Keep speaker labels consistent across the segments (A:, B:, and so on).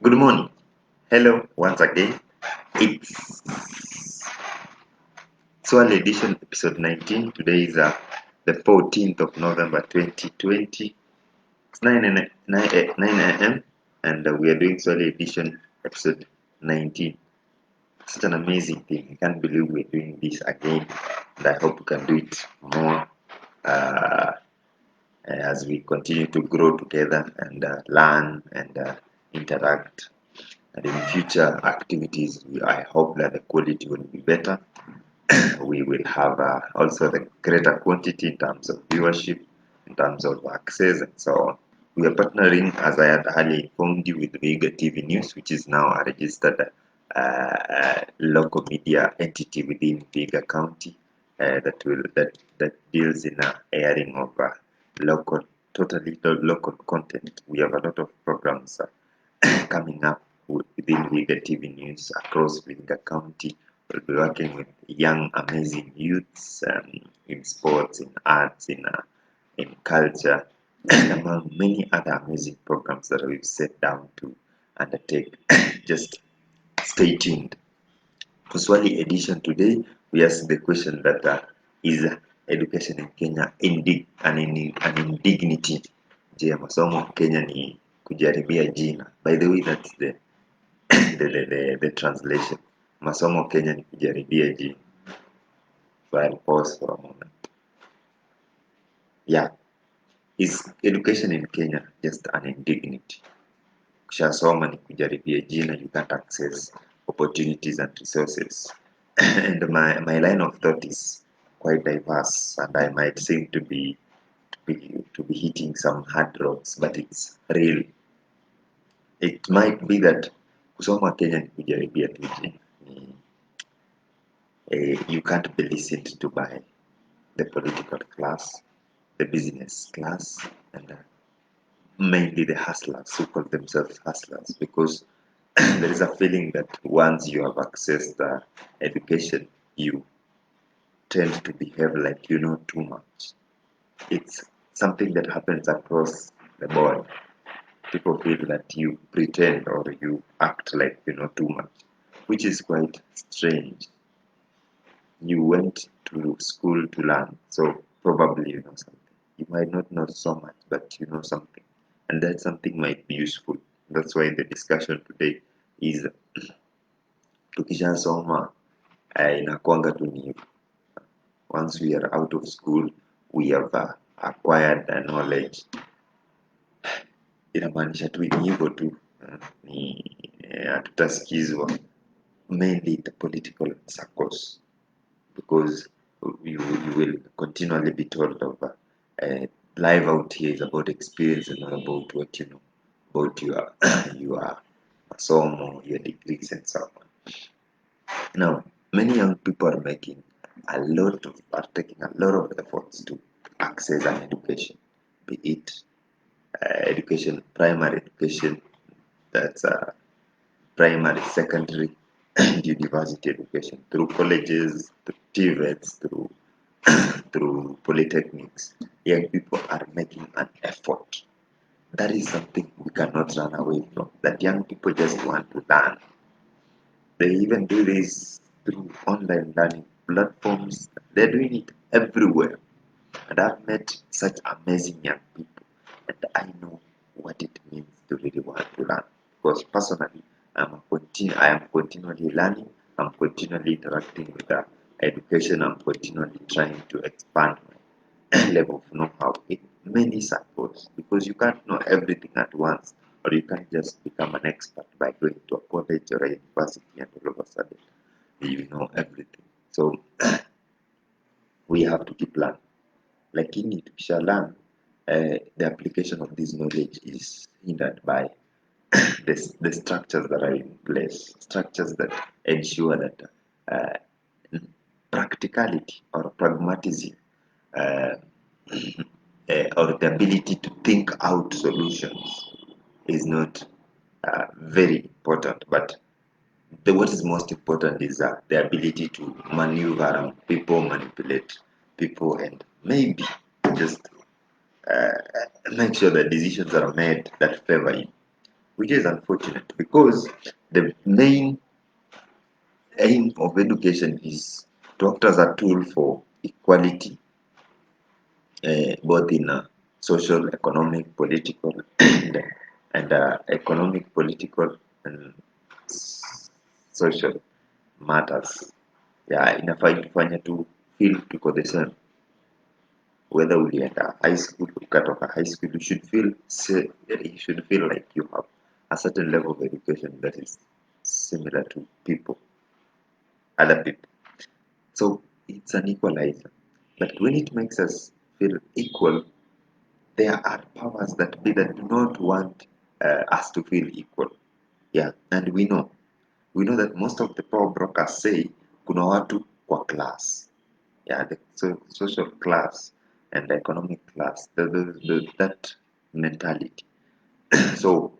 A: Good morning. Hello once again. It's Swal Edition episode 19. Today is the 14th of November 2020. It's 9 a.m. and we are doing Swal Edition episode 19. Such an amazing thing. I can't believe we're doing this again, and I hope we can do it more as we continue to grow together and learn and interact. And in future activities, I hope that the quality will be better. We will have also the greater quantity in terms of viewership, in terms of access, and so on. We are partnering, as I had earlier informed you, with Vega TV News, which is now a registered local media entity within Vega County that deals in airing of totally local content. We have a lot of programs coming up within Vega TV News across Vega County. We'll be working with young, amazing youths in sports, in arts, in culture, and among many other amazing programs that we've set down to undertake. Just stay tuned. For Swahili edition today, we ask the question that is education in Kenya an indignity? Je, masomo Kenya ni kujaribia jina? By the way, that's the translation. Masomo Kenya ni kujaribia jina. So I'll pause for a moment. Yeah. Is education in Kenya just an indignity? Kushasoma ni kujaribia jina, you can't access opportunities and resources. And my line of thought is quite diverse, and I might seem to be hitting some hard rocks, but it's real. It might be that kusoma Kenya ni kujaribia tu jina. You can't be listened to by the political class, the business class, and mainly the hustlers who call themselves hustlers, because there is a feeling that once you have accessed education, you tend to behave like you know too much. It's something that happens across the board. People feel that you pretend or you act like you know too much, which is quite strange. You went to school to learn, so probably you know something. You might not know so much, but you know something, and that something might be useful. That's why the discussion today is tukishasoma inakwanga tu ni once we are out of school we have acquired the knowledge. Inamaanisha tu ni hivyo tu, ni hatutasikizwa mainly the political circles, because you will continually be told of life out here is about experience and not about what you know about your masomo, your degrees and so on. Now, many young people are taking a lot of efforts to access an education, be it education, primary education, that's primary, secondary, and university education, through colleges, through TVETs, through polytechnics. Young people are making an effort. That is something we cannot run away from. That young people just want to learn. They even do this through online learning platforms. They're doing it everywhere. And I've met such amazing young people. And I know what it means to really want to learn. Because personally, I am continually learning. I'm continually interacting with education. I'm continually trying to expand my level of know-how in many circles. Because you can't know everything at once. Or you can't just become an expert by going to a college or a university and all of a sudden you know everything. So we have to keep learning. Lakini tukisha learn, the application of this knowledge is hindered by the structures that are in place, structures that ensure that practicality or pragmatism uh, or the ability to think out solutions is not very important. But what is most important is the ability to maneuver around people, manipulate people, and maybe just make sure that decisions are made that favor you. which is unfortunate because the main aim of education is to act as a tool for equality, both in social, economic, political, and economic, political, and social matters. Yeah, inafaa itufanye tu feel tuko the same. Whether ulienda high school, ukatoka high school, you should feel you should feel like you have a certain level of education that is similar to other people. So it's an equalizer. But when it makes us feel equal, there are powers that be that do not want us to feel equal. Yeah, and we know that most of the power brokers say kuna watu kwa class. Yeah, the social class and the economic class, that mentality. So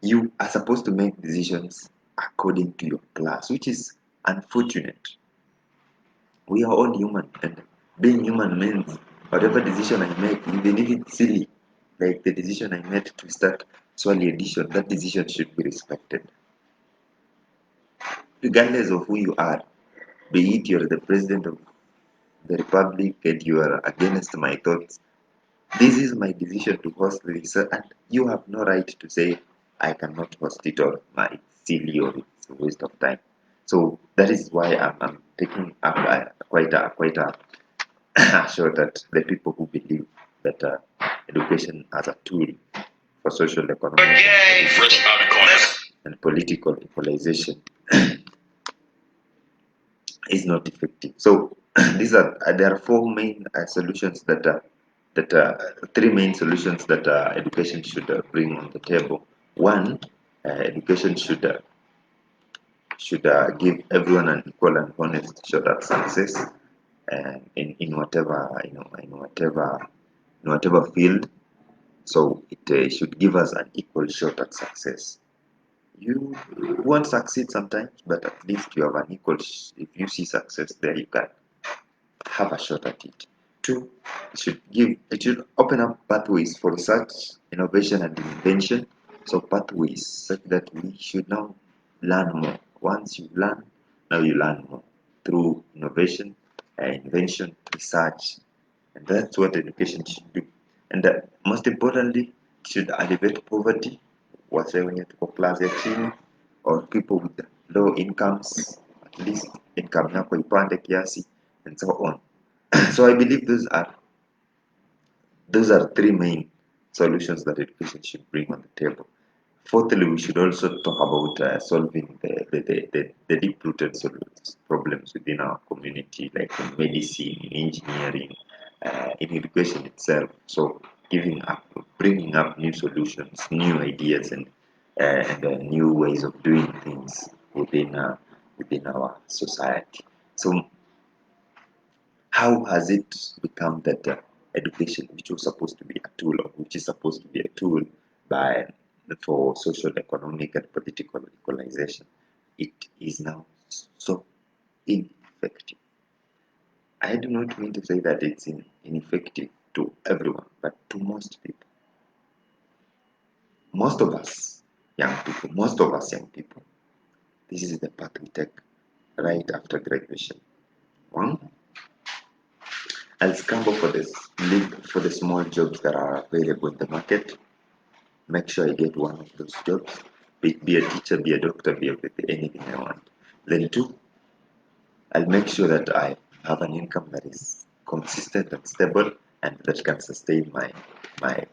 A: you are supposed to make decisions according to your class, which is unfortunate. We are all human, and being human means whatever decision I make, even if it's silly, like the decision I made to start Swali edition, that decision should be respected. Regardless of who you are, be it you're the president of the republic and you are against my thoughts, this is my decision to host this, and you have no right to say I cannot host it or it's silly or it's a waste of time. So that is why I'm taking up quite a shot at the people who believe that education as a tool for social, economic, and political equalization is not effective. So there are four main solutions three main solutions that education should bring on the table. One, education should give everyone an equal and honest shot at success, in whatever field. So it should give us an equal shot at success. You won't succeed sometimes, but at least you have an equal. If you see success there, you can have a shot at it. Two, it should open up pathways for research, innovation, and invention. So pathways such that we should now learn more. Once you learn, now you learn more through innovation, invention, research, and that's what education should do. And most importantly, it should alleviate poverty, wase wenye tuko class ya chini, or people with low incomes, at least income yako ipande kiasi, and so on. So I believe those are three main solutions that education should bring on the table. Fourthly, we should also talk about solving the deep-rooted problems within our community, like in medicine, in engineering, in education itself. So bringing up new solutions, new ideas, and new ways of doing things within our society. So how has it become that education, which was supposed to be a tool, or which is supposed to be a tool by for social, economic, and political equalization, it is now so ineffective? I do not mean to say that it's ineffective to everyone, but to most people. Most of us young people, this is the path we take right after graduation. One, I'll scramble for the small jobs that are available in the market. Make sure I get one of those jobs. Be a teacher, be a doctor, be anything I want. Then two, I'll make sure that I have an income that is consistent and stable and that can sustain my my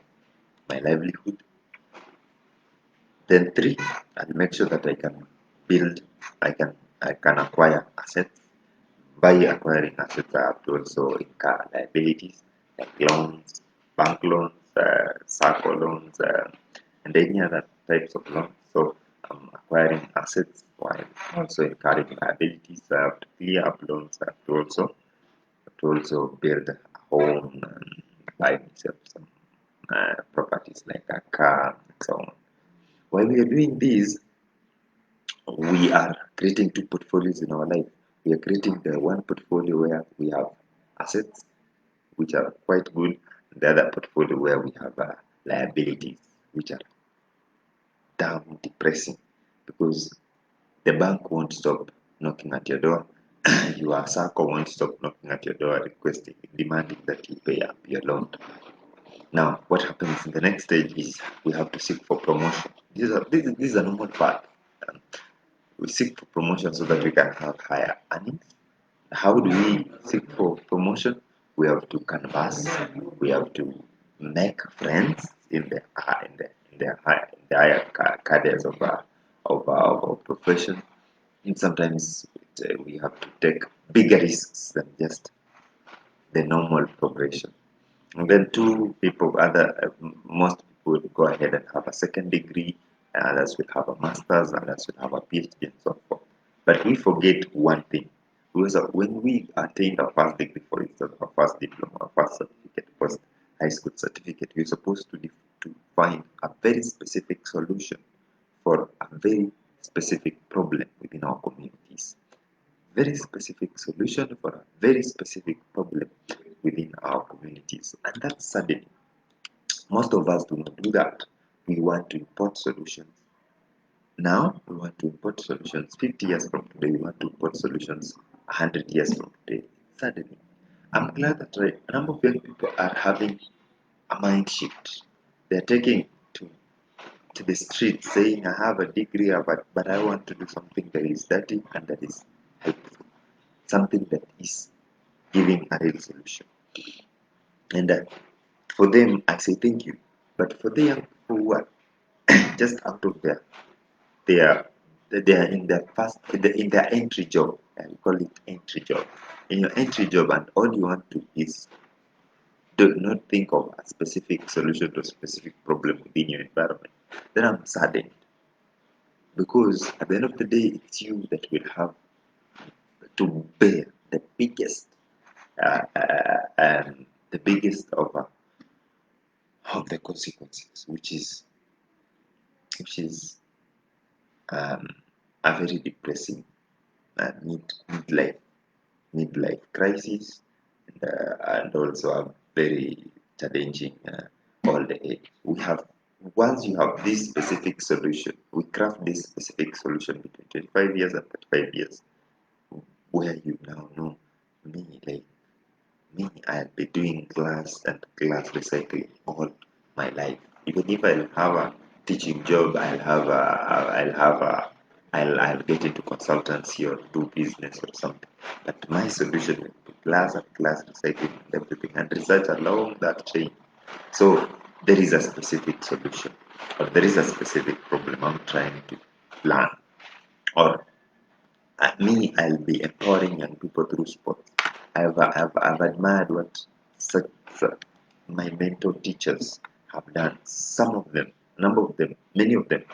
A: livelihood. Then three, I'll make sure that I can build, I can acquire assets. By acquiring assets, I have to also incur liabilities like loans, bank loans, SACCO loans, and any other types of loans. So I'm acquiring assets while also incurring liabilities. I have to clear up loans. I have to also build a home and buy myself some properties like a car and so on. While we are doing this, we are creating two portfolios in our life. We are creating the one portfolio where we have assets, which are quite good, and the other portfolio where we have liabilities, which are damn depressing, because the bank won't stop knocking at your door. Your circle won't stop knocking at your door, requesting, demanding that you pay up your loan. Now, what happens in the next stage is we have to seek for promotion. This is a normal part. Um, we seek for promotion so that we can have higher earnings. How do we seek for promotion? We have to canvas. We have to make friends in the higher cadres of our profession. And sometimes we have to take bigger risks than just the normal progression. And then most people will go ahead and have a second degree, and others will have a master's, others will have a PhD, and so forth. But we forget one thing. Because when we attain our first degree, for instance, our first diploma, our first certificate, first high school certificate, we're supposed to find a very specific solution for a very specific problem within our communities. Very specific solution for a very specific problem within our communities. And that's sudden. Most of us do not do that. We want to import solutions. Now we want to import solutions 50 years from today. We want to import solutions 100 years from today. Suddenly, I'm glad that a number of young people are having a mind shift. They're taking to the street saying, I have a degree, but I want to do something that is dirty and that is helpful. Something that is giving a real solution. And for them, I say thank you. But for the young people who are just out of their they are in their in their entry job, and we call it entry job. In your entry job, and all you want to is do not think of a specific solution to a specific problem within your environment. Then I'm saddened, because at the end of the day, it's you that will have to bear uh, uh, the biggest of the consequences, which is um, a very depressing midlife crisis, and also a very challenging old age. Once you have this specific solution, we craft this specific solution between 25 years and 35 years, where you now know me, like me, I'll be doing glass and glass recycling all my life. Even if I'll have a teaching job, I'll get into consultancy or do business or something. But my solution will be glass and glass recycling and everything, and research along that chain. So there is a specific solution, or there is a specific problem I'm trying to plan, or I'll be empowering young people through sports. I've admired what such my mentor teachers have done. Some of them, number of them, many of them,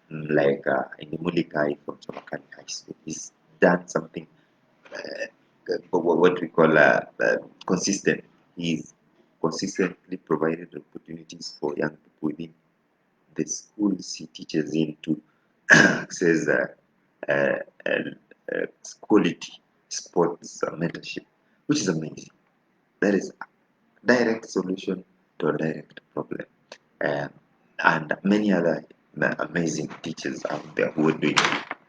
A: like in the Mulikai from Chamakani High School, he's done something, what we call consistent. He's consistently provided opportunities for young people within the schools he teaches in to access uh, quality sports mentorship, which is amazing. That is a direct solution to a direct problem. Um, and many other amazing teachers out there who are doing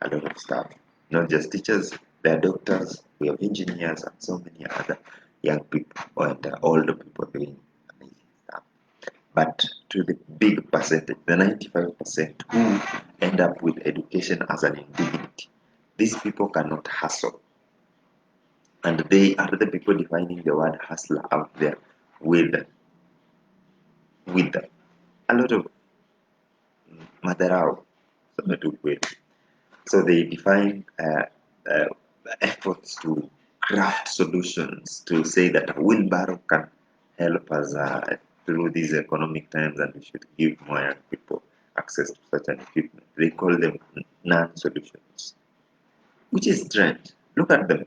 A: a lot of stuff. Not just teachers, there are doctors, we have engineers, and so many other young people and older people doing amazing stuff. But to the big percentage, the 95% who end up with education as an indignity, these people cannot hustle. And they are the people defining the word hustler out there with with a lot of madharau. So they define uh, efforts to craft solutions to say that a wheelbarrow can help us through these economic times, and we should give more young people access to such an equipment. They call them non-solutions, which is strange. Look at them.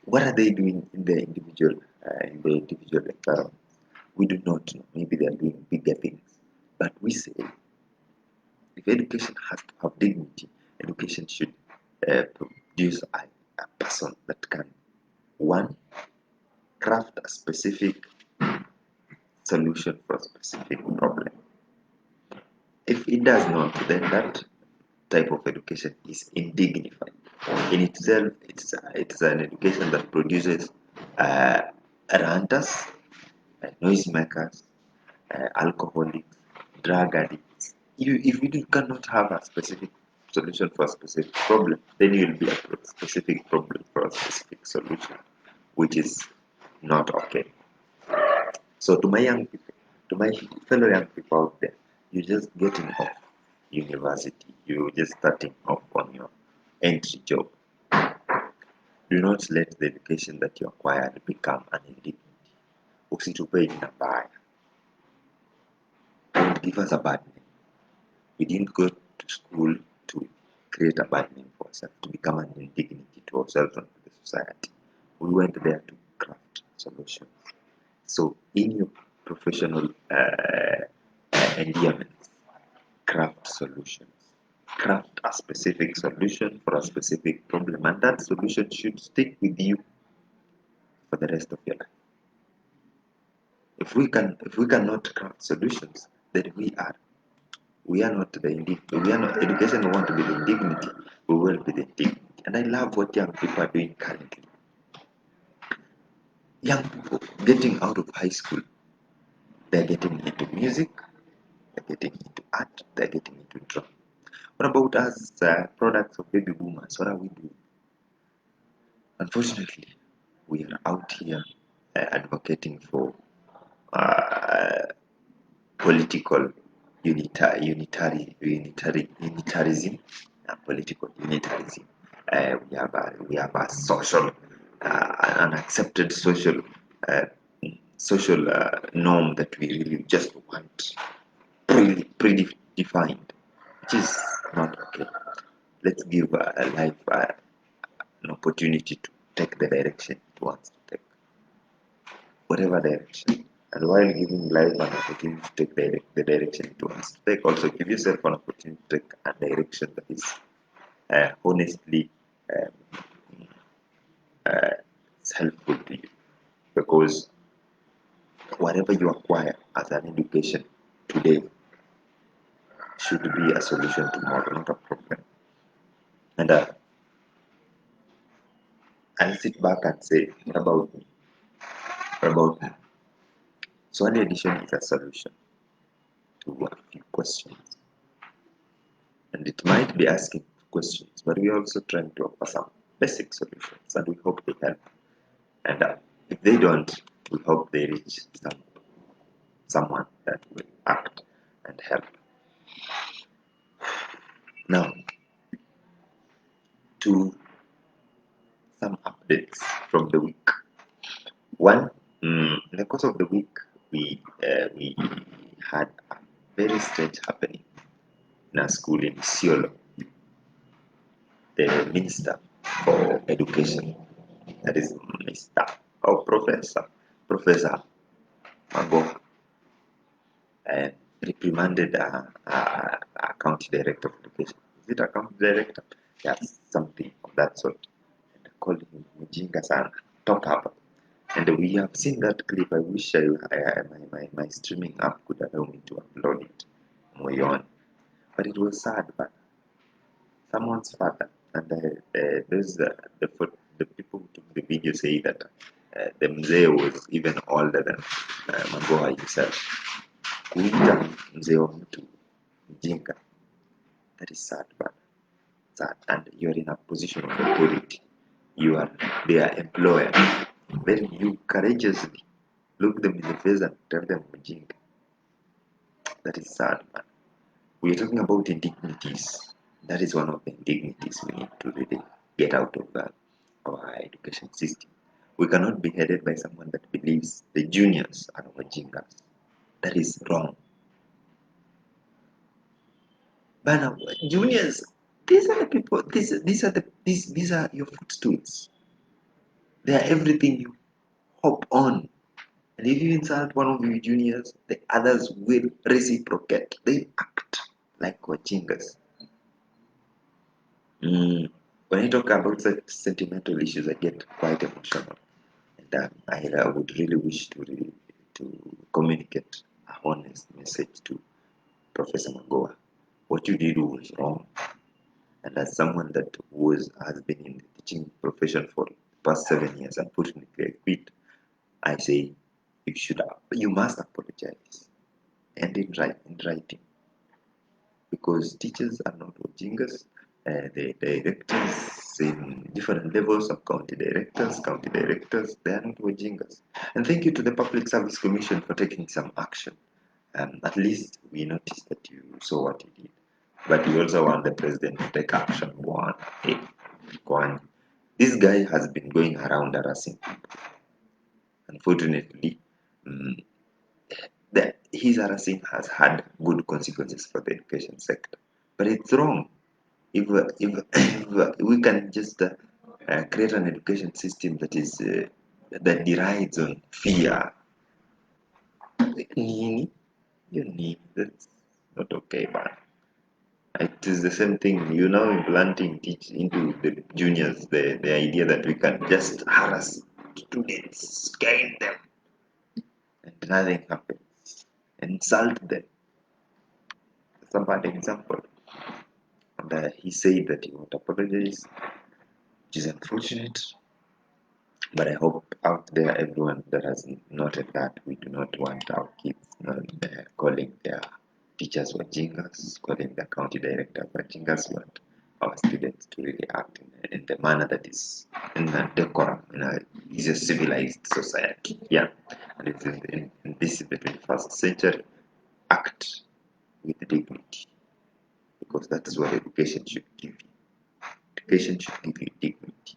A: What are they doing in the individual environment? We do not know. Maybe they are doing bigger things. But we say if education has to have dignity, education should produce a person that can, one, craft a specific solution for a specific problem. If it does not, then that type of education is indignified. In itself, it's an education that produces uh, ranters, noisemakers, alcoholics, drug addicts. If you cannot have a specific solution for a specific problem, then you will be a specific problem for a specific solution, which is not okay. So to my young people, to my fellow young people out there, you're just getting off university, you're just starting off on your entry job. Do not let the education that you acquired become an indignity. Usitupe jina mbaya. Don't give us a bad name. We didn't go to school to create a bad name for ourselves, to become an indignity to ourselves and to the society. We went there to craft solutions. So in your professional endearments, craft solutions. Craft a specific solution for a specific problem, and that solution should stick with you for the rest of your life. If we cannot craft solutions, then we are not the we are not education want to be the indignity, we will be the indignity. And I love what young people are doing currently. Young people getting out of high school, they're getting into music, they're getting into art, they're getting into drama. What about us, products of baby boomers? What are we doing? Unfortunately, we are out here advocating for uh, political unitarism, political unitarism. We have a social, an accepted uh, social norm that we really just want predefined, which is not okay. Let's give life an opportunity to take the direction it wants to take, whatever direction. And while giving life an opportunity to take the direction it wants to take, also give yourself an opportunity to take a direction that is honestly um, uh, helpful to you. Because whatever you acquire as an education today should be a solution tomorrow, not a problem. And I'll sit back and say, what about me? What about me? So an edition is a solution to a few questions. And it might be asking questions, but we're also trying to offer some basic solutions, and we hope they help. And if they don't, we hope they reach someone that will act and help. Now, to some updates from the week. One, in the course of the week, we had a very strange happening in our school in Isiolo. The Minister for Education, that is Mr. or Professor Mago, reprimanded a county director of education. Is it a county director? Yes, something of that sort. And called him Mujinga Sana, top up. And we have seen that clip. I wish my streaming app could allow me to upload it on. But it was sad, but someone's father, and the people who took the video say that the mzee was even older than Magoha himself. Kuita mzee wa mtu mjinga, that is sad, but sad. And you are in a position of authority. You are their employer. Then you courageously look them in the face and tell them mjinga. That is sad, man. We are talking about indignities. That is one of the indignities we need to really get out of our education system. We cannot be headed by someone that believes the juniors are wajingas. That is wrong. But juniors, these are the people. These are your footstools. They are everything you hop on. And if you insult one of your juniors, the others will reciprocate. They act like wajingas. When I talk about such sentimental issues, I get quite emotional, and I would really wish to communicate a honest message to Professor Magoa. what you did was wrong. And as someone that has been in the teaching profession for the past 7 years, unfortunately I quit, I say you must apologize, and in writing, because teachers are not wajingas. The directors in different levels of county directors, they are not wajingas. And thank you to the Public Service Commission for taking some action. At least we noticed that you saw what you did. But we also want the president to take action. One, hey, one. This guy has been going around harassing people. Unfortunately, mm, his harassing has had good consequences for the education sector. But it's wrong. If we can just create an education system that derides on fear, that's not okay, man. It is the same thing. You now implanting teach into the juniors the idea that we can just harass students, cane them, and nothing happens. Insult them. That's a bad example. And he said that he would apologize, which is unfortunate. But I hope out there, everyone that has noted that we do not want our kids calling their teachers wajingas, calling the county director wajingas. We want our students to really act in the manner that is in a decorum, is a civilized society. Yeah, and it's in this the 21st century, act with dignity, because that is what education should give you. Education should give you dignity.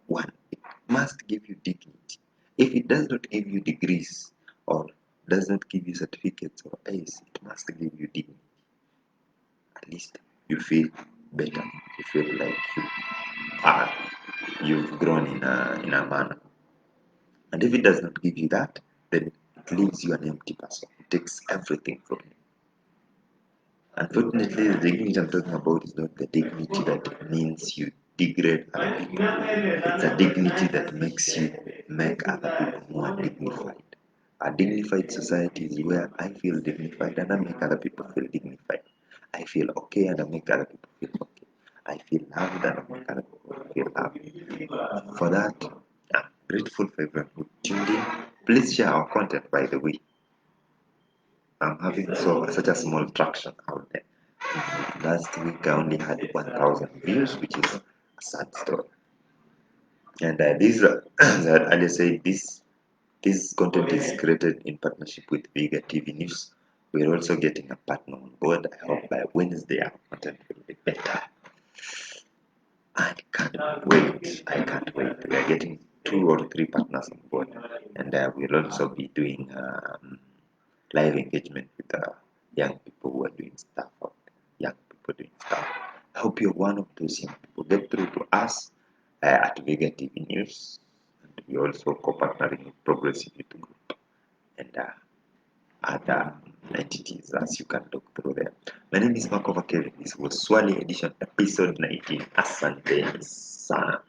A: One, it must give you dignity. If it does not give you degrees or does not give you certificates or A's, it must give you dignity. At least you feel better. You feel like are you've grown in a manner. And if it does not give you that, then it leaves you an empty person. It takes everything from you. Unfortunately, the dignity I'm talking about is not the dignity that means you degrade other people. It's a dignity that makes you make other people more dignified. A dignified society is where I feel dignified and I make other people feel dignified. I feel okay and I make other people feel okay. I feel loved and I make other people feel loved. For that, I'm grateful for everyone who tuned in. Please share our content, by the way. I'm having such a small traction out there. Last week I only had 1,000 views, which is a sad story. And this, as I earlier said, this content is created in partnership with Bigger TV News. We're also getting a partner on board. I hope by Wednesday our content will be better. I can't wait. I can't wait. We are getting 2 or 3 partners on board, and we'll also be doing live engagement with young people who are doing stuff out there. Young people doing stuff. I hope you're one of those young people. Get through to us at Vega TV News. And we also co-partnering with Progressive Youth Group and other entities as you can look through there. My name is Marco Vakeli. This was Swali Edition episode 19. Asante sana.